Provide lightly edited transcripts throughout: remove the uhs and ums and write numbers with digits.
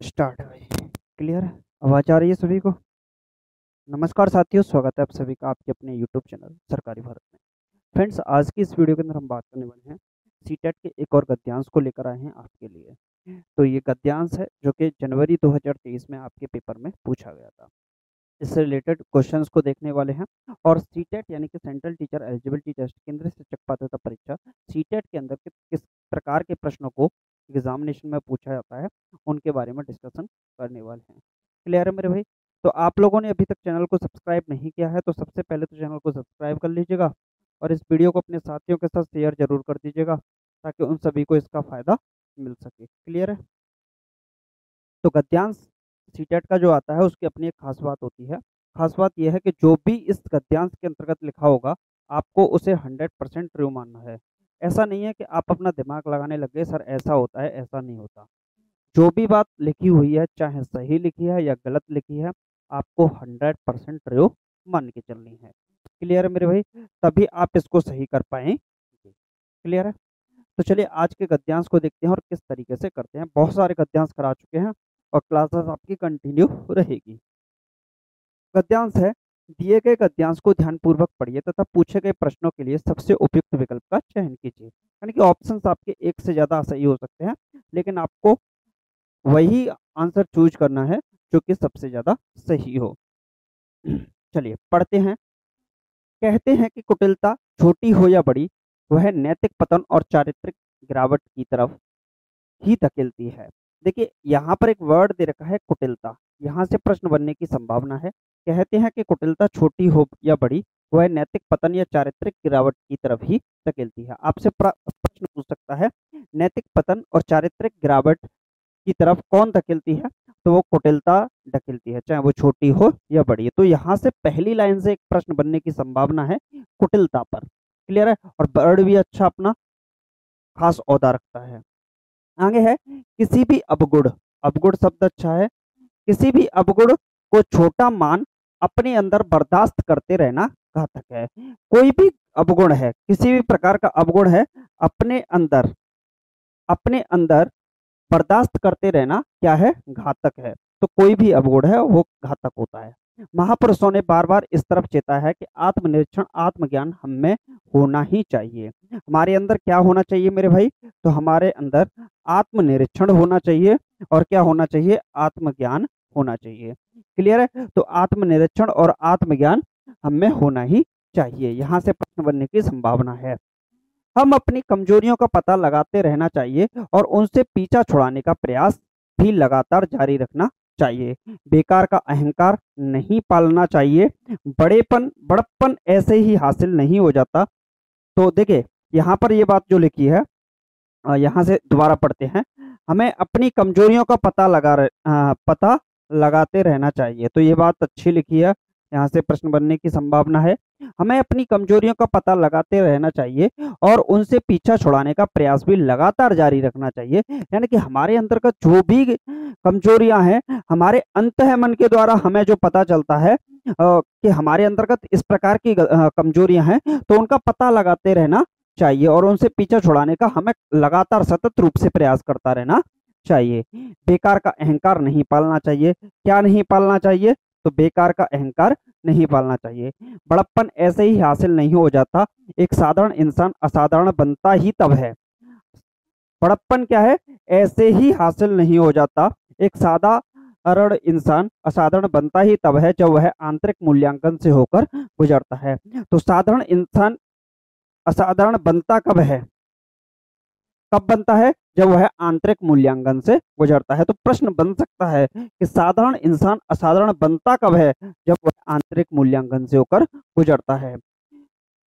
Start है भाई। Clear है? आवाज आ रही है सभी को? नमस्कार साथियों, स्वागत है आप सभी का आपके अपने यूट्यूब चैनल सरकारी भारत में। फ्रेंड्स, आज की इस वीडियो के अंदर हम बात करने वाले हैं सीटेट के एक और गद्यांश को लेकर आए हैं आपके लिए। तो ये गद्यांश है जो कि जनवरी 2023 में आपके पेपर में पूछा गया था। इससे रिलेटेड क्वेश्चंस को देखने वाले हैं। और सीटेट यानी कि सेंट्रल टीचर एलिजिबिलिटी टेस्ट, केंद्रीय शिक्षक पात्रता परीक्षा, सीटेट के अंदर किस प्रकार के प्रश्नों को एग्जामिनेशन में पूछा जाता है उनके बारे में डिस्कशन करने वाले हैं। क्लियर है मेरे भाई? तो आप लोगों ने अभी तक चैनल को सब्सक्राइब नहीं किया है तो सबसे पहले तो चैनल को सब्सक्राइब कर लीजिएगा और इस वीडियो को अपने साथियों के साथ शेयर जरूर कर दीजिएगा ताकि उन सभी को इसका फायदा मिल सके। क्लियर है? तो गद्यांश सीटेट का जो आता है उसकी अपनी एक खास बात होती है। खास बात यह है कि जो भी इस गद्यांश के अंतर्गत लिखा होगा आपको उसे 100% ट्रू मानना है। ऐसा नहीं है कि आप अपना दिमाग लगाने लगे सर ऐसा होता है, ऐसा नहीं होता। जो भी बात लिखी हुई है चाहे सही लिखी है या गलत लिखी है आपको 100% ट्रू मान के चलनी है। क्लियर है मेरे भाई? तभी आप इसको सही कर पाएंगे। क्लियर है? तो चलिए आज के गद्यांश को देखते हैं और किस तरीके से करते हैं। बहुत सारे गद्यांश करा चुके हैं और क्लासेस आपकी कंटिन्यू रहेगी। गद्यांश है, दिए गए गद्यांश को ध्यानपूर्वक पढ़िए तथा पूछे गए प्रश्नों के लिए सबसे उपयुक्त विकल्प का चयन कीजिए। यानी कि ऑप्शंस आपके एक से ज्यादा सही हो सकते हैं लेकिन आपको वही आंसर चूज करना है जो कि सबसे ज्यादा सही हो। चलिए पढ़ते हैं। कहते हैं कि कुटिलता छोटी हो या बड़ी वह नैतिक पतन और चारित्रिक गिरावट की तरफ ही धकेलती है। देखिए यहाँ पर एक वर्ड दे रखा है कुटिलता, यहाँ से प्रश्न बनने की संभावना है। कहते हैं कि कुटिलता छोटी हो या बड़ी वह नैतिक पतन या चारित्रिक गिरावट की तरफ ही धकेलती है। आपसे प्रश्न पूछ सकता है नैतिक पतन और चारित्रिक गिरावट की तरफ कौन धकेलती है, तो वो कुटिलता धकेलती है, चाहे वो छोटी हो या बड़ी। तो यहाँ से पहली लाइन से एक प्रश्न बनने की संभावना है कुटिलता पर। क्लियर है? और वर्ड भी अच्छा अपना खास औदा रखता है। आगे है किसी भी अवगुण, अवगुण शब्द अच्छा है। किसी भी अवगुण को छोटा मान अपने अंदर बर्दाश्त करते रहना घातक है। कोई भी अवगुण है, किसी भी प्रकार का अवगुण है अपने अंदर बर्दाश्त करते रहना क्या है? घातक है। तो कोई भी अवगुण है वो घातक होता है। महापुरुषों ने बार बार इस तरफ चेता है कि आत्मनिरीक्षण आत्मज्ञान हम में होना ही चाहिए। हमारे अंदर क्या होना चाहिए मेरे भाई? तो हमारे अंदर आत्मनिरीक्षण होना चाहिए और क्या होना चाहिए? आत्मज्ञान होना चाहिए। क्लियर है? तो आत्मनिरीक्षण और आत्मज्ञान हम में होना ही चाहिए। यहाँ से प्रश्न बनने की संभावना है। हम अपनी कमजोरियों का पता लगाते रहना चाहिए और उनसे पीछा छुड़ाने का प्रयास भी लगातार जारी रखना चाहिए। बेकार का अहंकार नहीं पालना चाहिए। बड़प्पन ऐसे ही हासिल नहीं हो जाता। तो देखिए यहाँ पर ये बात जो लिखी है, यहाँ से दोबारा पढ़ते हैं। हमें अपनी कमजोरियों का पता लगाते रहना चाहिए। तो ये बात अच्छी लिखी है, यहाँ से प्रश्न बनने की संभावना है। हमें अपनी कमजोरियों का पता लगाते रहना चाहिए और उनसे पीछा छुड़ाने का प्रयास भी लगातार जारी रखना चाहिए। यानी कि हमारे अंतर्गत जो भी कमजोरियां हैं, हमारे अंतः मन के द्वारा हमें जो पता चलता है कि हमारे अंतर्गत इस प्रकार की कमजोरियां हैं, तो उनका पता लगाते रहना चाहिए और उनसे पीछा छुड़ाने का हमें लगातार सतत रूप से प्रयास करता रहना चाहिए। बेकार का अहंकार नहीं पालना चाहिए। क्या नहीं पालना चाहिए? तो बेकार का अहंकार नहीं पालना चाहिए। बड़प्पन ऐसे ही हासिल नहीं हो जाता। एक साधारण इंसान असाधारण बनता ही तब है। बड़प्पन क्या है? ऐसे ही हासिल नहीं हो जाता। एक साधारण इंसान असाधारण बनता ही तब है जब वह आंतरिक मूल्यांकन से होकर गुजरता है। तो साधारण इंसान असाधारण बनता कब है? कब बनता है? जब वह आंतरिक मूल्यांकन से गुजरता है। तो प्रश्न बन सकता है कि साधारण इंसान असाधारण बनता कब है? जब वह आंतरिक मूल्यांकन से होकर गुजरता है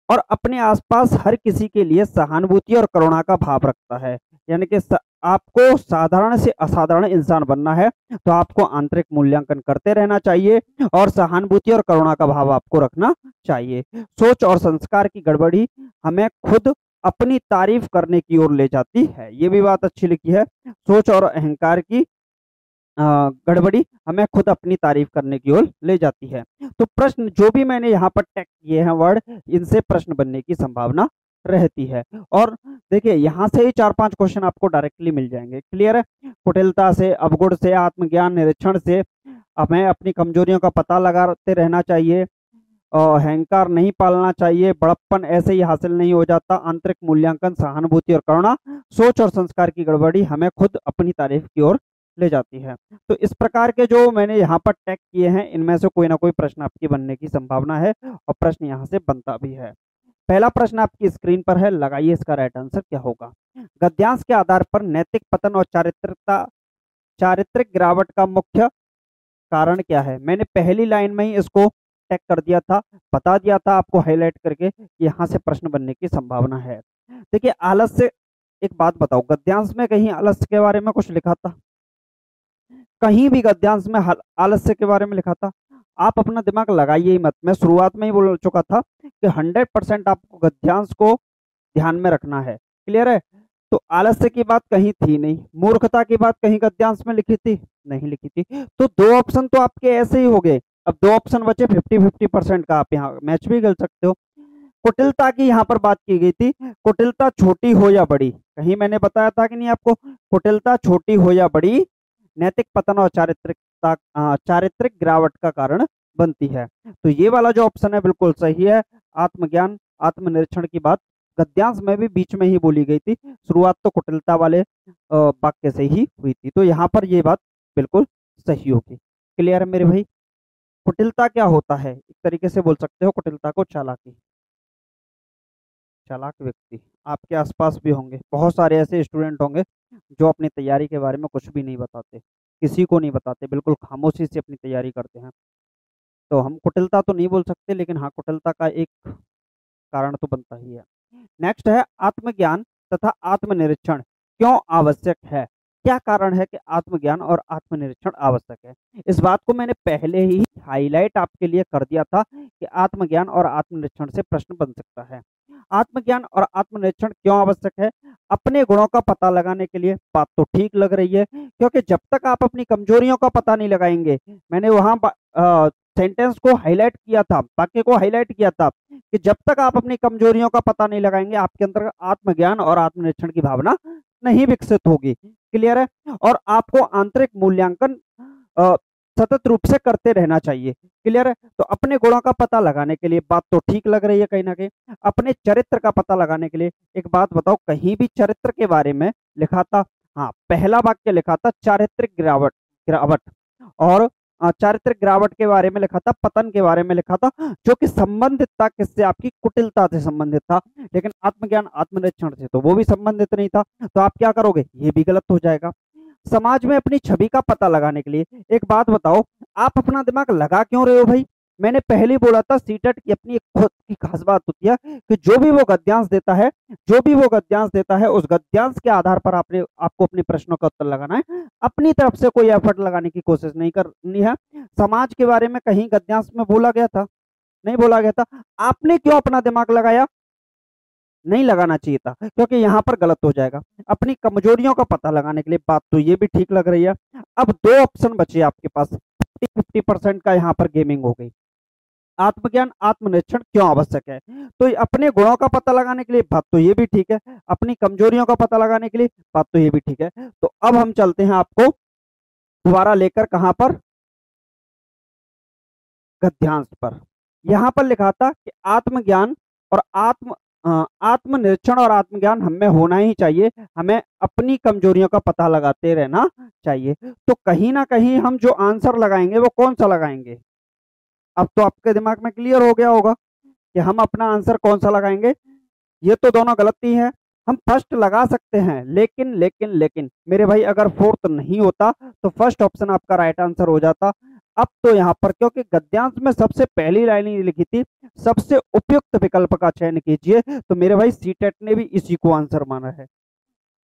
और अपने आसपास हर किसी के लिए सहानुभूति और करुणा का भाव रखता है। यानी कि आपको साधारण से असाधारण इंसान बनना है तो आपको आंतरिक मूल्यांकन करते रहना चाहिए और सहानुभूति और करुणा का भाव आपको रखना चाहिए। सोच और संस्कार की गड़बड़ी हमें खुद अपनी तारीफ करने की ओर ले जाती है। ये भी बात अच्छी लिखी है। सोच और अहंकार की गड़बड़ी हमें खुद अपनी तारीफ करने की ओर ले जाती है। तो प्रश्न जो भी मैंने यहाँ पर टैग किए हैं वर्ड, इनसे प्रश्न बनने की संभावना रहती है। और देखिए यहाँ से ही 4-5 क्वेश्चन आपको डायरेक्टली मिल जाएंगे। क्लियर है? कुटिलता से, अवगुण से, आत्मज्ञान निरीक्षण से हमें अपनी कमजोरियों का पता लगाते रहना चाहिए, अहंकार नहीं पालना चाहिए, बड़प्पन ऐसे ही हासिल नहीं हो जाता, आंतरिक मूल्यांकन, सहानुभूति और करुणा, सोच और संस्कार की गड़बड़ी हमें खुद अपनी तारीफ की ओर ले जाती है। तो इस प्रकार के जो मैंने यहाँ पर टैग किए हैं, इनमें से कोई ना कोई प्रश्न आपकी बनने की संभावना है और प्रश्न यहाँ से बनता भी है। पहला प्रश्न आपकी स्क्रीन पर है, लगाइए इसका राइट आंसर क्या होगा। गद्यांश के आधार पर नैतिक पतन और चारित्रिक गिरावट का मुख्य कारण क्या है? मैंने पहली लाइन में ही इसको टैग कर दिया था, बता दिया था आपको हाईलाइट करके कि यहाँ से प्रश्न बनने की संभावना है। देखिए आलस्य, एक बात बताओ, गद्यांश में कहीं आलस्य के बारे में कुछ लिखा था? कहीं भी गद्यांश में आलस्य के बारे में लिखा था? आप अपना दिमाग लगाइए ही मत। मैं शुरुआत में ही बोल चुका था कि 100% आपको गद्यांश को ध्यान में रखना है। क्लियर है? तो आलस्य की बात कहीं थी नहीं, मूर्खता की बात कहीं गद्यांश में लिखी थी? नहीं लिखी थी। तो 2 ऑप्शन तो आपके ऐसे ही हो गए। अब 2 ऑप्शन बचे, 50-50% का आप यहाँ मैच भी कर सकते हो। कुटिलता की यहाँ पर बात की गई थी, कुटिलता छोटी हो या बड़ी, कहीं मैंने बताया था कि नहीं आपको? कुटिलता छोटी हो या बड़ी नैतिक पतन और चारित्रिक गिरावट का कारण बनती है। तो ये वाला जो ऑप्शन है बिल्कुल सही है। आत्मज्ञान, आत्मनिरीक्षण की बात गद्यांश में भी बीच में ही बोली गई थी, शुरुआत तो कुटिलता वाले वाक्य से ही हुई थी। तो यहाँ पर ये बात बिल्कुल सही होगी। क्लियर है मेरे भाई? कुटिलता क्या होता है? एक तरीके से बोल सकते हो कुटिलता को चालाकी। चालाक व्यक्ति आपके आसपास भी होंगे, बहुत सारे ऐसे स्टूडेंट होंगे जो अपनी तैयारी के बारे में कुछ भी नहीं बताते, किसी को नहीं बताते, बिल्कुल खामोशी से अपनी तैयारी करते हैं। तो हम कुटिलता तो नहीं बोल सकते, लेकिन हाँ कुटिलता का एक कारण तो बनता ही है। नेक्स्ट है, आत्मज्ञान तथा आत्मनिरीक्षण क्यों आवश्यक है? क्या कारण है कि आत्मज्ञान और आत्मनिरीक्षण आवश्यक है? इस बात को मैंने पहले ही हाईलाइट आपके लिए कर दिया था कि आत्मज्ञान और आत्मनिरीक्षण से प्रश्न बन सकता है। आत्मज्ञान और आत्मनिरीक्षण क्यों आवश्यक है? अपने गुणों का पता लगाने के लिए। बात तो ठीक लग रही है, क्योंकि जब तक आप अपनी कमजोरियों का पता नहीं लगाएंगे, मैंने वहां सेंटेंस को हाईलाइट किया था, वाक्य को हाईलाइट किया था कि जब तक आप अपनी कमजोरियों का पता नहीं लगाएंगे, आपके अंदर आत्मज्ञान और आत्मनिरीक्षण की भावना नहीं विकसित होगी। क्लियर है? और आपको आंतरिक मूल्यांकन सतत रूप से करते रहना चाहिए। क्लियर है? तो अपने गुणों का पता लगाने के लिए, बात तो ठीक लग रही है कहीं ना कहीं। अपने चरित्र का पता लगाने के लिए, एक बात बताओ, कहीं भी चरित्र के बारे में लिखा था? हाँ, पहला वाक्य लिखा था चारित्रिक गिरावट गिरावट और चारित्रिक गिरावट के बारे में लिखा था, पतन के बारे में लिखा था, जो कि संबंधित था किससे? आपकी कुटिलता से संबंधित था। लेकिन आत्मज्ञान आत्मनिरीक्षण से तो वो भी संबंधित नहीं था। तो आप क्या करोगे? ये भी गलत हो जाएगा। समाज में अपनी छवि का पता लगाने के लिए, एक बात बताओ, आप अपना दिमाग लगा क्यों रहे हो भाई? मैंने पहले ही बोला था, सीटेट की अपनी एक खुद की खास बात होती है कि जो भी वो गद्यांश देता है, उस गद्यांश के आधार पर आपको अपने प्रश्नों का उत्तर लगाना है। अपनी तरफ से कोई एफर्ट लगाने की कोशिश नहीं करनी है। समाज के बारे में कहीं गद्यांश में बोला गया था? नहीं बोला गया था। आपने क्यों अपना दिमाग लगाया? नहीं लगाना चाहिए था, क्योंकि यहाँ पर गलत हो जाएगा। अपनी कमजोरियों का पता लगाने के लिए, बात तो ये भी ठीक लग रही है। अब 2 ऑप्शन बचे आपके पास, 50% का यहाँ पर गेमिंग हो गई। आत्मज्ञान आत्मनिरीक्षण क्यों आवश्यक है? तो अपने गुणों का पता लगाने के लिए, बात तो ये भी ठीक है। अपनी कमजोरियों का पता लगाने के लिए, बात तो ये भी ठीक है। तो अब हम चलते हैं आपको दोबारा लेकर कहां पर? गद्यांश पर। यहां पर लिखा था कि आत्मज्ञान और आत्मनिरीक्षण और आत्मज्ञान हमें होना ही चाहिए। हमें अपनी कमजोरियों का पता लगाते रहना चाहिए। तो कहीं ना कहीं हम जो आंसर लगाएंगे वो कौन सा लगाएंगे? अब तो आपके दिमाग में क्लियर हो गया होगा कि हम अपना आंसर कौन सा लगाएंगे। ये तो दोनों गलत ही है। हम फर्स्ट लगा सकते हैं, लेकिन मेरे भाई, अगर फोर्थ नहीं होता तो फर्स्ट ऑप्शन आपका राइट आंसर हो जाता। अब तो यहाँ पर, क्योंकि गद्यांश में सबसे पहली लाइन ही लिखी थी, सबसे उपयुक्त विकल्प का चयन कीजिए, तो मेरे भाई सीटेट ने भी इसी को आंसर माना है।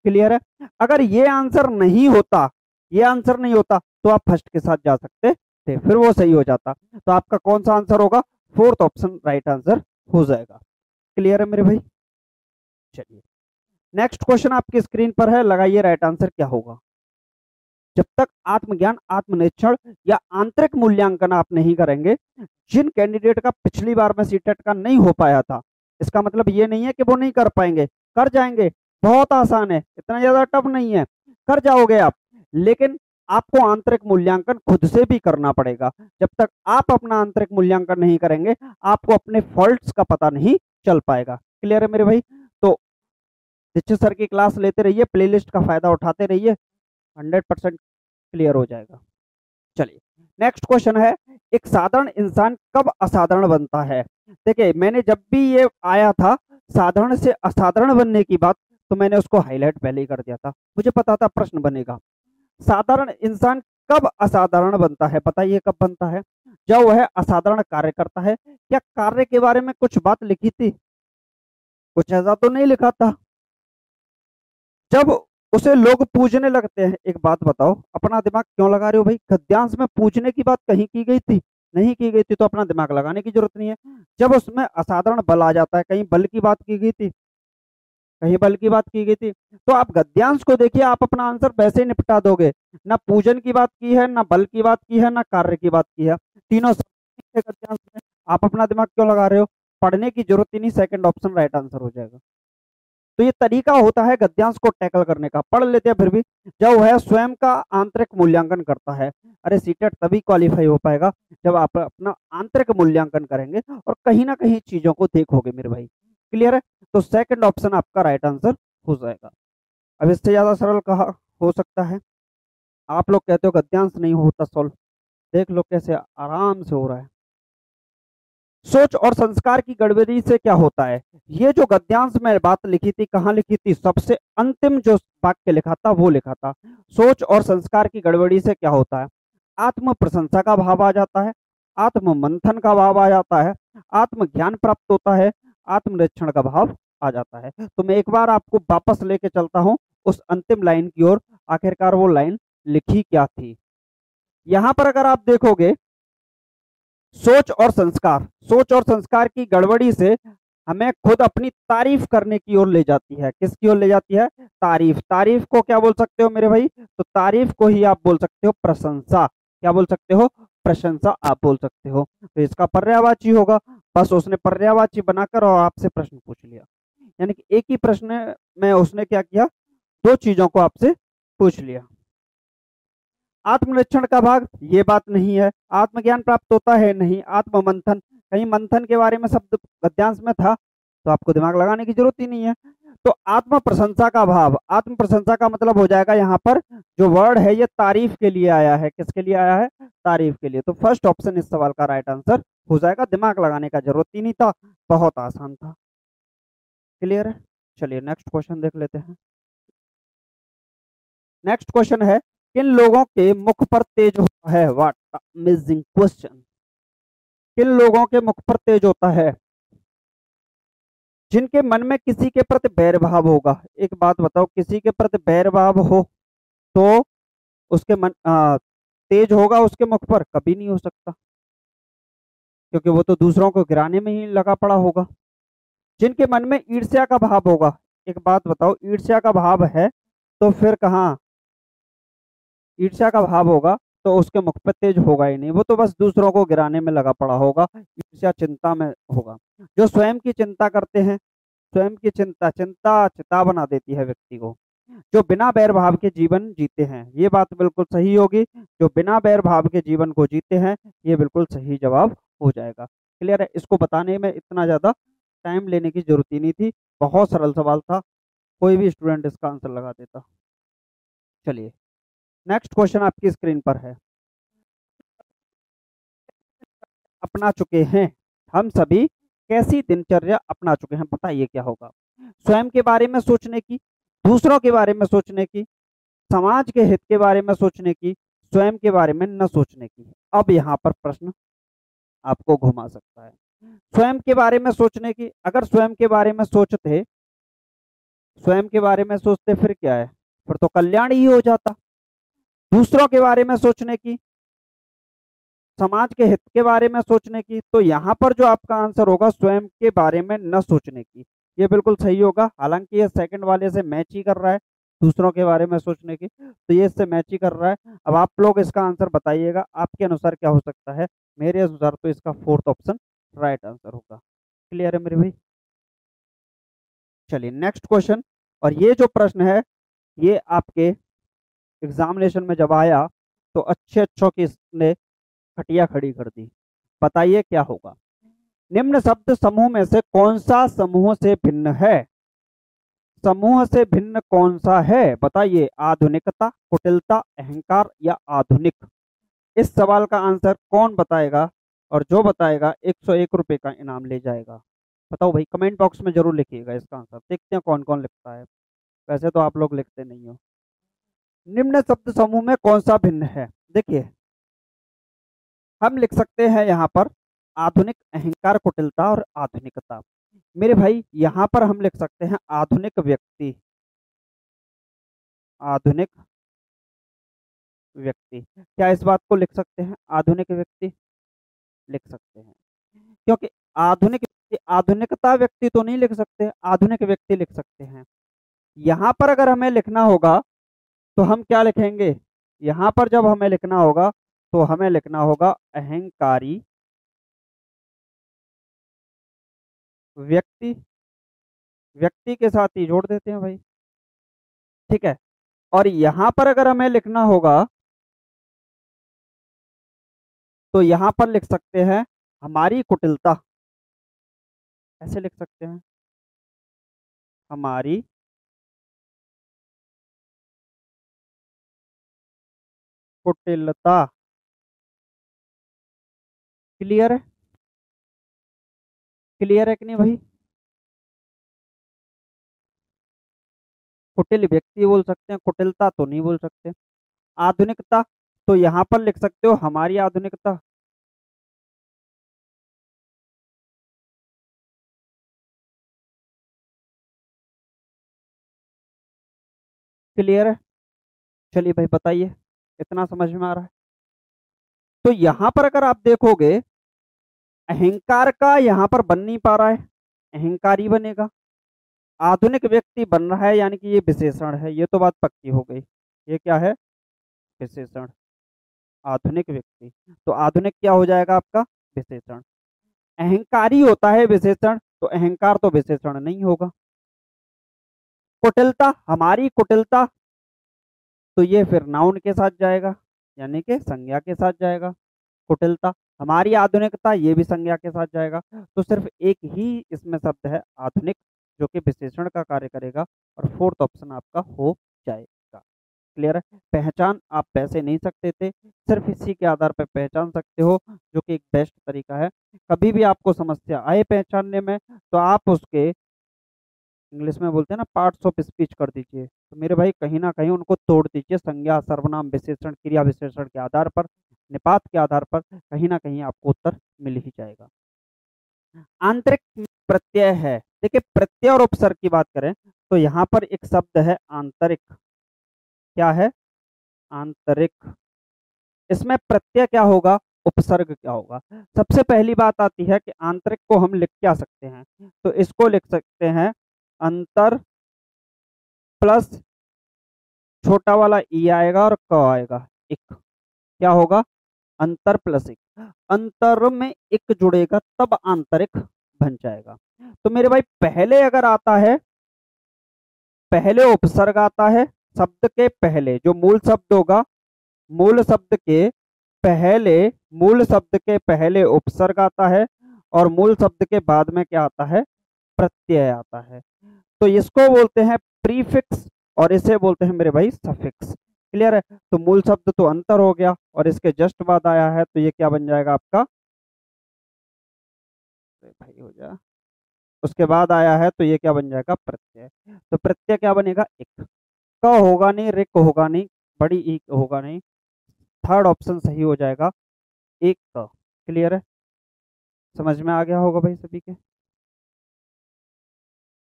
क्लियर है? अगर ये आंसर नहीं होता, तो आप फर्स्ट के साथ जा सकते थे, फिर वो सही हो जाता। तो आपका कौन सा आंसर होगा? फोर्थ ऑप्शन राइट आंसर हो जाएगा। क्लियर है मेरे भाई? चलिए, नेक्स्ट क्वेश्चन आपकी स्क्रीन पर है, लगाइए राइट आंसर क्या होगा। जब तक आत्मज्ञान, आत्मनिरीक्षण या आंतरिक मूल्यांकन आप नहीं करेंगे, जिन कैंडिडेट का पिछली बार में सीटेट का नहीं हो पाया था, इसका मतलब ये नहीं है कि वो नहीं कर पाएंगे, कर जाएंगे। बहुत आसान है, इतना ज्यादा टफ नहीं है, कर जाओगे आप। लेकिन आपको आंतरिक मूल्यांकन खुद से भी करना पड़ेगा। जब तक आप अपना आंतरिक मूल्यांकन नहीं करेंगे, आपको अपने फॉल्ट्स का पता नहीं चल पाएगा। क्लियर है मेरे भाई? तो दीक्षित सर की क्लास लेते रहिए, प्लेलिस्ट का फायदा उठाते रहिए, 100% क्लियर हो जाएगा। चलिए, नेक्स्ट क्वेश्चन है, एक साधारण इंसान कब असाधारण बनता है? देखिए, मैंने जब भी ये आया था साधारण से असाधारण बनने की बात, तो मैंने उसको हाईलाइट पहले ही कर दिया था, मुझे पता था प्रश्न बनेगा। साधारण इंसान कब असाधारण बनता है? बताइए कब बनता है? जब वह असाधारण कार्य करता है। क्या कार्य के बारे में कुछ बात लिखी थी? कुछ ऐसा तो नहीं लिखा था। जब उसे लोग पूजने लगते हैं, एक बात बताओ, अपना दिमाग क्यों लगा रहे हो भाई? गद्यांश में पूजने की बात कहीं की गई थी? नहीं की गई थी, तो अपना दिमाग लगाने की जरूरत नहीं है। जब उसमें असाधारण बल आ जाता है, कहीं बल की बात की गई थी? कहीं बल की बात की गई थी? तो आप गद्यांश को देखिए, आप अपना आंसर वैसे ही निपटा दोगे। ना पूजन की बात की है, ना बल की बात की है, ना कार्य की बात की है, तीनों गद्यांश में। आप अपना दिमाग क्यों लगा रहे हो? पढ़ने की जरूरत ही नहीं, सेकंड ऑप्शन राइट आंसर हो जाएगा। तो ये तरीका होता है गद्यांश को टैकल करने का। पढ़ लेते हैं फिर भी। जब वह स्वयं का आंतरिक मूल्यांकन करता है। अरे सीटेट तभी क्वालिफाई हो पाएगा जब आप अपना आंतरिक मूल्यांकन करेंगे और कहीं ना कहीं चीजों को देखोगे मेरे भाई। क्लियर है? तो सेकंड ऑप्शन आपका राइट आंसर हो जाएगा। अब इससे ज्यादा सरल कहा हो सकता है? आप लोग कहते हो गद्यांश नहीं होता सॉल्व, देख लो कैसे आराम से हो रहा है। सोच और संस्कार की गड़बड़ी से क्या होता है? ये जो गद्यांश में बात लिखी थी, कहाँ लिखी थी? सबसे अंतिम जो वाक्य लिखा था वो लिखा था। सोच और संस्कार की गड़बड़ी से क्या होता है? आत्म प्रशंसा का भाव आ जाता है, आत्म मंथन का भाव आ जाता है, आत्म ज्ञान प्राप्त होता है, आत्मनिरीक्षण का भाव आ जाता है। तो मैं एक बार आपको वापस लेके चलता हूँ उस अंतिम लाइन की ओर। आखिरकार वो लाइन लिखी क्या थी? यहां पर अगर आप देखोगे, सोच और संस्कार की गड़बड़ी से हमें खुद अपनी तारीफ करने की ओर ले जाती है। किसकी ओर ले जाती है? तारीफ। तारीफ को क्या बोल सकते हो मेरे भाई? तो तारीफ को ही आप बोल सकते हो प्रशंसा। क्या बोल सकते हो? प्रशंसा आप बोल सकते हो। तो इसका पर्यायवाची होगा। बस उसने पर्यायवाची बनाकर और आपसे प्रश्न पूछ लिया, यानी कि एक ही प्रश्न में उसने क्या किया, दो चीजों को आपसे पूछ लिया। आत्मनिरीक्षण का भाग, ये बात नहीं है। आत्मज्ञान प्राप्त होता है, नहीं। आत्म मंथन, कहीं मंथन के बारे में शब्द गद्यांश में था, तो आपको दिमाग लगाने की जरूरत ही नहीं है। तो आत्म प्रशंसा का भाव, आत्म प्रशंसा का मतलब हो जाएगा यहाँ पर जो वर्ड है ये तारीफ के लिए आया है। किसके लिए आया है? तारीफ के लिए। तो फर्स्ट ऑप्शन इस सवाल का राइट आंसर हो जाएगा। दिमाग लगाने का जरूरत ही नहीं था, बहुत आसान था। क्लियर है? चलिए नेक्स्ट क्वेश्चन देख लेते हैं। नेक्स्ट क्वेश्चन है, किन लोगों के मुख पर तेज होता है? What amazing question. किन लोगों के मुख पर तेज होता है? जिनके मन में किसी के प्रति बैर भाव होगा। एक बात बताओ, किसी के प्रति बैर भाव हो तो उसके मन तेज होगा उसके मुख पर? कभी नहीं हो सकता, क्योंकि वो तो दूसरों को गिराने में ही लगा पड़ा होगा। जिनके मन में ईर्ष्या का भाव होगा। एक बात बताओ, ईर्ष्या का भाव है तो फिर कहाँ ईर्ष्या का भाव होगा, तो उसके मुख पे तेज होगा ही नहीं। वो तो बस दूसरों को गिराने में लगा पड़ा होगा, ईर्ष्या चिंता में होगा। जो स्वयं की चिंता करते हैं, स्वयं की चिंता, चिंता चिता बना देती है व्यक्ति को। जो बिना बैर भाव के जीवन जीते हैं, ये बात बिल्कुल सही होगी। जो बिना बैर भाव के जीवन को जीते हैं, ये बिल्कुल सही जवाब हो जाएगा। क्लियर है? इसको बताने में इतना ज्यादा टाइम लेने की जरूरत ही नहीं थी, बहुत सरल सवाल था, कोई भी स्टूडेंट इसका आंसर लगा देता। चलिए नेक्स्ट क्वेश्चन आपकी स्क्रीन पर है। अपना चुके हैं हम सभी, कैसी दिनचर्या अपना चुके हैं? बताइए क्या होगा? स्वयं के बारे में सोचने की, दूसरों के बारे में सोचने की, समाज के हित के बारे में सोचने की, स्वयं के बारे में न सोचने की। अब यहाँ पर प्रश्न आपको घुमा सकता है। स्वयं के बारे में सोचने की, अगर स्वयं के बारे में सोचते, स्वयं के बारे में सोचते फिर क्या है? फिर तो कल्याण ही हो जाता। दूसरों के बारे में सोचने की, समाज के हित के बारे में सोचने की, तो यहाँ पर जो आपका आंसर होगा स्वयं के बारे में न सोचने की, ये बिल्कुल सही होगा। हालांकि ये सेकंड वाले से मैच ही कर रहा है, दूसरों के बारे में सोचने की, तो ये इससे मैच ही कर रहा है। अब आप लोग इसका आंसर बताइएगा, आपके अनुसार क्या हो सकता है? मेरे अनुसार तो इसका फोर्थ ऑप्शन राइट आंसर होगा। क्लियर है मेरे भाई? चलिए नेक्स्ट क्वेश्चन। और ये जो प्रश्न है ये आपके एग्जामिनेशन में जब आया तो अच्छे अच्छों की इसने खटिया खड़ी कर दी। बताइए क्या होगा। निम्न शब्द समूह में से कौन सा समूह से भिन्न है? समूह से भिन्न कौन सा है बताइए। आधुनिकता, कुटिलता, अहंकार या आधुनिक? इस सवाल का आंसर कौन बताएगा? और जो बताएगा 101 रुपये का इनाम ले जाएगा। बताओ भाई, कमेंट बॉक्स में जरूर लिखिएगा इसका आंसर। देखते हैं कौन कौन लिखता है। वैसे तो आप लोग लिखते नहीं हो। निम्न शब्द समूह में कौन सा भिन्न है? देखिए हम लिख सकते हैं यहाँ पर आधुनिक, अहंकार, कुटिलता और आधुनिकता। मेरे भाई यहाँ पर हम लिख सकते हैं आधुनिक व्यक्ति। आधुनिक व्यक्ति, क्या इस बात को लिख सकते हैं? आधुनिक व्यक्ति लिख सकते हैं, क्योंकि आधुनिक व्यक्ति, आधुनिकता व्यक्ति तो नहीं लिख सकते, आधुनिक व्यक्ति लिख सकते हैं। यहाँ पर अगर हमें लिखना होगा तो हम क्या लिखेंगे? यहाँ पर जब हमें लिखना होगा तो हमें लिखना होगा अहंकारी व्यक्ति। व्यक्ति के साथ ही जोड़ देते हैं भाई, ठीक है। और यहाँ पर अगर हमें लिखना होगा तो यहाँ पर लिख सकते हैं हमारी कुटिलता। ऐसे लिख सकते हैं हमारी कुटिलता। क्लियर है? क्लियर है कि नहीं भाई? कुटिल व्यक्ति बोल सकते हैं, कुटिलता तो नहीं बोल सकते। आधुनिकता तो यहाँ पर लिख सकते हो हमारी आधुनिकता। क्लियर है? चलिए भाई बताइए, इतना समझ में आ रहा है? तो यहाँ पर अगर आप देखोगे अहंकार का यहाँ पर बन नहीं पा रहा है, अहंकारी बनेगा। आधुनिक व्यक्ति बन रहा है, यानी कि ये विशेषण है, ये तो बात पक्की हो गई। ये क्या है? विशेषण। आधुनिक व्यक्ति, तो आधुनिक क्या हो जाएगा आपका? विशेषण। अहंकारी होता है विशेषण, तो अहंकार तो विशेषण नहीं होगा। कुटिलता, हमारी कुटिलता, तो ये फिर नाउन के साथ जाएगा, यानी कि संज्ञा के साथ जाएगा। कुटिलता, हमारी आधुनिकता, ये भी संज्ञा के साथ जाएगा। तो सिर्फ एक ही इसमें शब्द है आधुनिक, जो कि विशेषण का कार्य करेगा, और फोर्थ ऑप्शन आपका हो जाएगा। क्लियर है? पहचान आप वैसे नहीं सकते थे, सिर्फ इसी के आधार पर पहचान सकते हो, जो कि एक बेस्ट तरीका है। कभी भी आपको समस्या आए पहचानने में तो आप उसके, इंग्लिश में बोलते हैं ना, पार्ट्स ऑफ स्पीच कर दीजिए। तो मेरे भाई कहीं ना कहीं उनको तोड़ दीजिए, संज्ञा, सर्वनाम, विशेषण, क्रिया विशेषण के आधार पर, निपात के आधार पर कहीं ना कहीं आपको उत्तर मिल ही जाएगा। आंतरिक प्रत्यय है। देखिए प्रत्यय और उपसर्ग की बात करें तो यहाँ पर एक शब्द है आंतरिक। क्या है? आंतरिक। इसमें प्रत्यय क्या होगा, उपसर्ग क्या होगा? सबसे पहली बात आती है कि आंतरिक को हम लिख क्या सकते हैं, तो इसको लिख सकते हैं अंतर प्लस छोटा वाला ई आएगा और क आएगा, इक। क्या होगा? अंतर प्लस इक। अंतर में इक जुड़ेगा तब आंतरिक बन जाएगा। तो मेरे भाई पहले अगर आता है, पहले उपसर्ग आता है, शब्द के पहले जो मूल शब्द होगा, मूल शब्द के पहले, मूल शब्द के पहले उपसर्ग आता है, और मूल शब्द के बाद में क्या आता है? प्रत्यय आता है। तो इसको बोलते हैं प्रीफिक्स, और इसे बोलते हैं मेरे भाई सफिक्स। क्लियर है? तो मूल शब्द तो अंतर हो गया, और इसके जस्ट बाद आया है, तो ये क्या बन जाएगा आपका? भाई हो जा, उसके बाद आया है तो ये क्या बन जाएगा? प्रत्यय। तो प्रत्यय क्या बनेगा? एक। क होगा नहीं, रिक होगा नहीं, बड़ी ई होगा नहीं, थर्ड ऑप्शन सही हो जाएगा, एक क। क्लियर है? समझ में आ गया होगा भाई सभी के?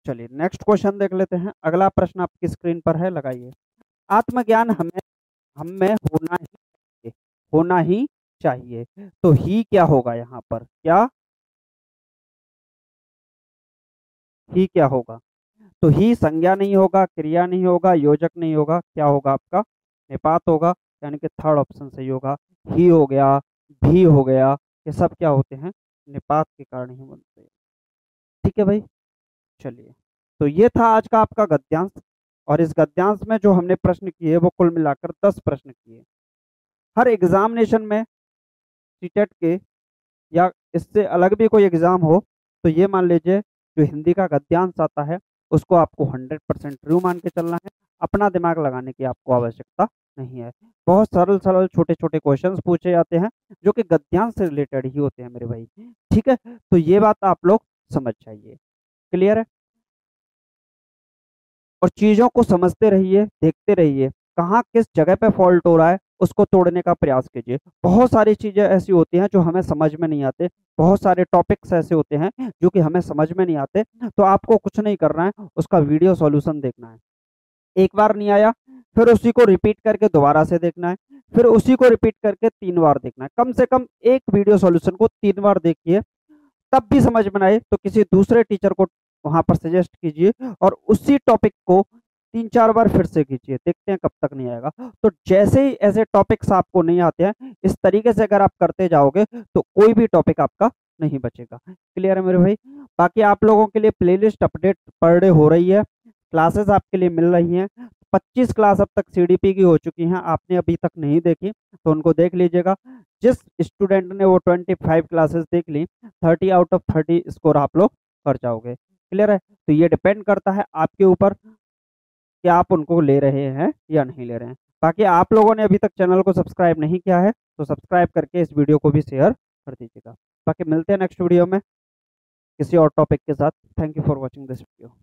चलिए नेक्स्ट क्वेश्चन देख लेते हैं। अगला प्रश्न आपकी स्क्रीन पर है, लगाइए। आत्मज्ञान हमें, हम में होना ही चाहिए, होना ही चाहिए। तो ही क्या होगा यहाँ पर? क्या ही क्या होगा? तो ही संज्ञा नहीं होगा, क्रिया नहीं होगा, योजक नहीं होगा, क्या होगा आपका? निपात होगा, यानी कि थर्ड ऑप्शन सही होगा। ही हो गया, भी हो गया, ये सब क्या होते हैं? निपात के कारण ही बनते हैं। ठीक है भाई, चलिए तो ये था आज का आपका गद्यांश। और इस गद्यांश में जो हमने प्रश्न किए वो कुल मिलाकर 10 प्रश्न किए। हर एग्जामिनेशन में सीटेट के या इससे अलग भी कोई एग्जाम हो तो ये मान लीजिए जो हिंदी का गद्यांश आता है उसको आपको 100% ट्रू मान के चलना है। अपना दिमाग लगाने की आपको आवश्यकता नहीं है। बहुत सरल सरल छोटे छोटे क्वेश्चंस पूछे जाते हैं जो कि गद्यांश से रिलेटेड ही होते हैं मेरे भाई। ठीक है, तो ये बात आप लोग समझ जाइए। क्लियर है? और चीज़ों को समझते रहिए, देखते रहिए, कहाँ किस जगह पे फॉल्ट हो रहा है उसको तोड़ने का प्रयास कीजिए। बहुत सारी चीज़ें ऐसी होती हैं जो हमें समझ में नहीं आते, बहुत सारे टॉपिक्स ऐसे होते हैं जो कि हमें समझ में नहीं आते, तो आपको कुछ नहीं करना है, उसका वीडियो सॉल्यूशन देखना है। एक बार नहीं आया, फिर उसी को रिपीट करके दोबारा से देखना है, फिर उसी को रिपीट करके 3 बार देखना है। कम से कम एक वीडियो सॉल्यूशन को 3 बार देखिए, तब भी समझ में ना आए तो किसी दूसरे टीचर को वहां पर सजेस्ट कीजिए और उसी टॉपिक को 3-4 बार फिर से कीजिए, देखते हैं कब तक नहीं आएगा। तो जैसे ही ऐसे टॉपिक्स आपको नहीं आते हैं, इस तरीके से अगर आप करते जाओगे तो कोई भी टॉपिक आपका नहीं बचेगा। क्लियर है मेरे भाई? बाकी आप लोगों के लिए प्लेलिस्ट अपडेट पर डे हो रही है, क्लासेस आपके लिए मिल रही हैं। 25 क्लास अब तक सीडीपी की हो चुकी हैं, आपने अभी तक नहीं देखी तो उनको देख लीजिएगा। जिस स्टूडेंट ने वो 25 क्लासेस देख ली, 30 आउट ऑफ 30 स्कोर आप लोग कर जाओगे। क्लियर है? तो ये डिपेंड करता है आपके ऊपर कि आप उनको ले रहे हैं या नहीं ले रहे हैं। बाकी आप लोगों ने अभी तक चैनल को सब्सक्राइब नहीं किया है तो सब्सक्राइब करके इस वीडियो को भी शेयर कर दीजिएगा। बाकी मिलते हैं नेक्स्ट वीडियो में किसी और टॉपिक के साथ। Thank you for watching this video.